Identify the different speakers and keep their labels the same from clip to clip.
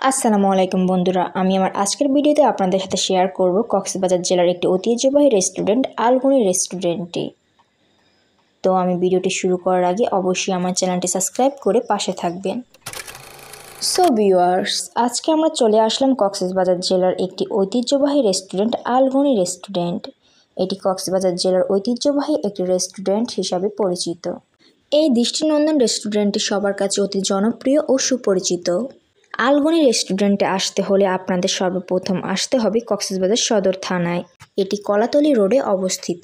Speaker 1: আসসালামু আলাইকুম বন্ধুরা, আমি আমার আজকের ভিডিওতে আপনাদের সাথে শেয়ার করব কক্সবাজার জেলার একটি ঐতিহ্যবাহী রেস্টুরেন্ট আলগনি রেস্টুরেন্টটি। তো আমি ভিডিওটি শুরু করার আগে অবশ্যই আমার চ্যানেলটি সাবস্ক্রাইব করে পাশে থাকবেন। সো ভিউয়ার্স, আজকে আমরা চলে আসলাম কক্সবাজার জেলার একটি ঐতিহ্যবাহী রেস্টুরেন্ট আলগনি রেস্টুরেন্ট। এটি কক্সবাজার জেলার ঐতিহ্যবাহী একটি রেস্টুরেন্ট হিসাবে পরিচিত। এই দৃষ্টিনন্দন রেস্টুরেন্টটি সবার কাছে অতি জনপ্রিয় ও সুপরিচিত। আলগনি রেস্টুরেন্টে আসতে হলে আপনাদের সর্বপ্রথম আসতে হবে কক্সবাজার সদর থানায়। এটি কলাতলী রোডে অবস্থিত।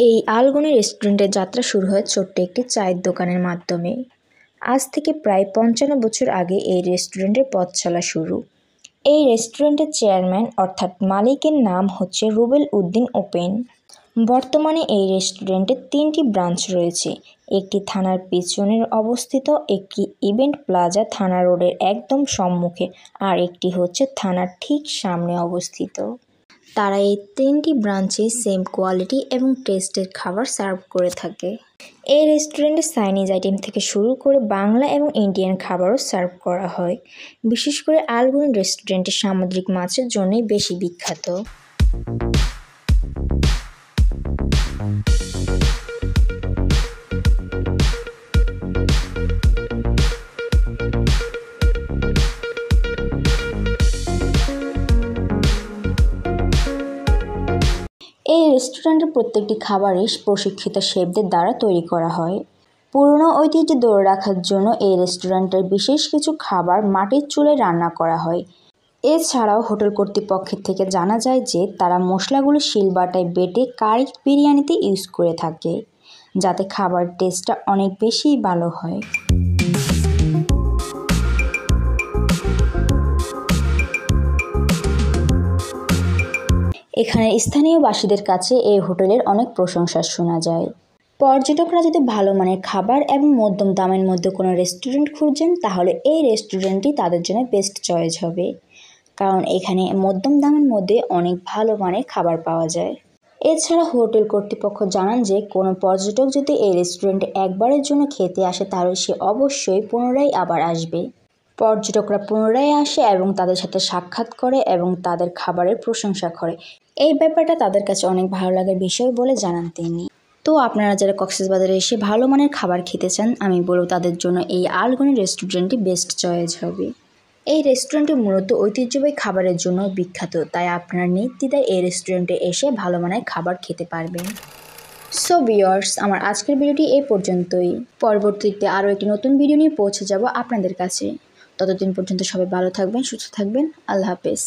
Speaker 1: এই আলগনি রেস্টুরেন্টের যাত্রা শুরু হয় ছোট্ট একটি চায়ের দোকানের মাধ্যমে। আজ থেকে প্রায় 55 বছর আগে এই রেস্টুরেন্টের পথ চলা শুরু। এই রেস্টুরেন্টের চেয়ারম্যান অর্থাৎ মালিকের নাম হচ্ছে রুবেল উদ্দিন ওপেন। বর্তমানে এই রেস্টুরেন্টের 3টি ব্রাঞ্চ রয়েছে। একটি থানার পিছনের অবস্থিত, একটি ইভেন্ট প্লাজা থানা রোডের একদম সম্মুখে, আর একটি হচ্ছে থানার ঠিক সামনে অবস্থিত। তারা এই 3টি ব্রাঞ্চে সেম কোয়ালিটি এবং টেস্টের খাবার সার্ভ করে থাকে। এই রেস্টুরেন্টে চাইনিজ আইটেম থেকে শুরু করে বাংলা এবং ইন্ডিয়ান খাবারও সার্ভ করা হয়। বিশেষ করে আলগনি রেস্টুরেন্টে সামুদ্রিক মাছের জন্যই বেশি বিখ্যাত। এই রেস্টুরেন্টের প্রত্যেকটি খাবারই প্রশিক্ষিত শেফদের দ্বারা তৈরি করা হয়। পুরনো ঐতিহ্য ধরে রাখার জন্য এই রেস্টুরেন্টের বিশেষ কিছু খাবার মাটির চুলায় রান্না করা হয়। এছাড়াও হোটেল কর্তৃপক্ষের থেকে জানা যায় যে তারা মশলাগুলো শিলবাটায় বেটে কারি বিরিয়ানিতে ইউজ করে থাকে, যাতে খাবার টেস্টটা অনেক বেশি ভালো হয়। এখানে স্থানীয় বাসীদের কাছে এই হোটেলের অনেক প্রশংসা শোনা যায়। পর্যটকরা যদি ভালো মানের খাবার এবং মধ্যম দামের মধ্যে কোনো রেস্টুরেন্ট খুঁজছেন, তাহলে এই রেস্টুরেন্টটি তাদের জন্য বেস্ট চয়েস হবে, কারণ এখানে মধ্যম দামের মধ্যে অনেক ভালো মানের খাবার পাওয়া যায়। এছাড়া হোটেল কর্তৃপক্ষ জানান যে কোনো পর্যটক যদি এই রেস্টুরেন্টে একবারের জন্য খেতে আসে, তাহলে সে অবশ্যই পুনরায় আবার আসবে। পর্যটকরা পুনরায় আসে এবং তাদের সাথে সাক্ষাৎ করে এবং তাদের খাবারের প্রশংসা করে। এই ব্যাপারটা তাদের কাছে অনেক ভালো লাগার বিষয় বলে জানান তিনি। তো আপনারা যারা কক্সবাজারে এসে ভালো মানের খাবার খেতে চান, আমি বলব তাদের জন্য এই আলগনি রেস্টুরেন্টটি বেস্ট চয়েস হবে। এই রেস্টুরেন্টটি মূলত ঐতিহ্যবাহী খাবারের জন্য বিখ্যাত, তাই আপনারা নির্দ্বিধায় এই রেস্টুরেন্টে এসে ভালো মানের খাবার খেতে পারবেন। সো ভিউয়ার্স, আমার আজকের ভিডিওটি এই পর্যন্তই। পরবর্তীতে আরও একটি নতুন ভিডিও নিয়ে পৌঁছে যাব আপনাদের কাছে। ততদিন পর্যন্ত সবাই ভালো থাকবেন, সুস্থ থাকবেন। আল্লাহ হাফেজ।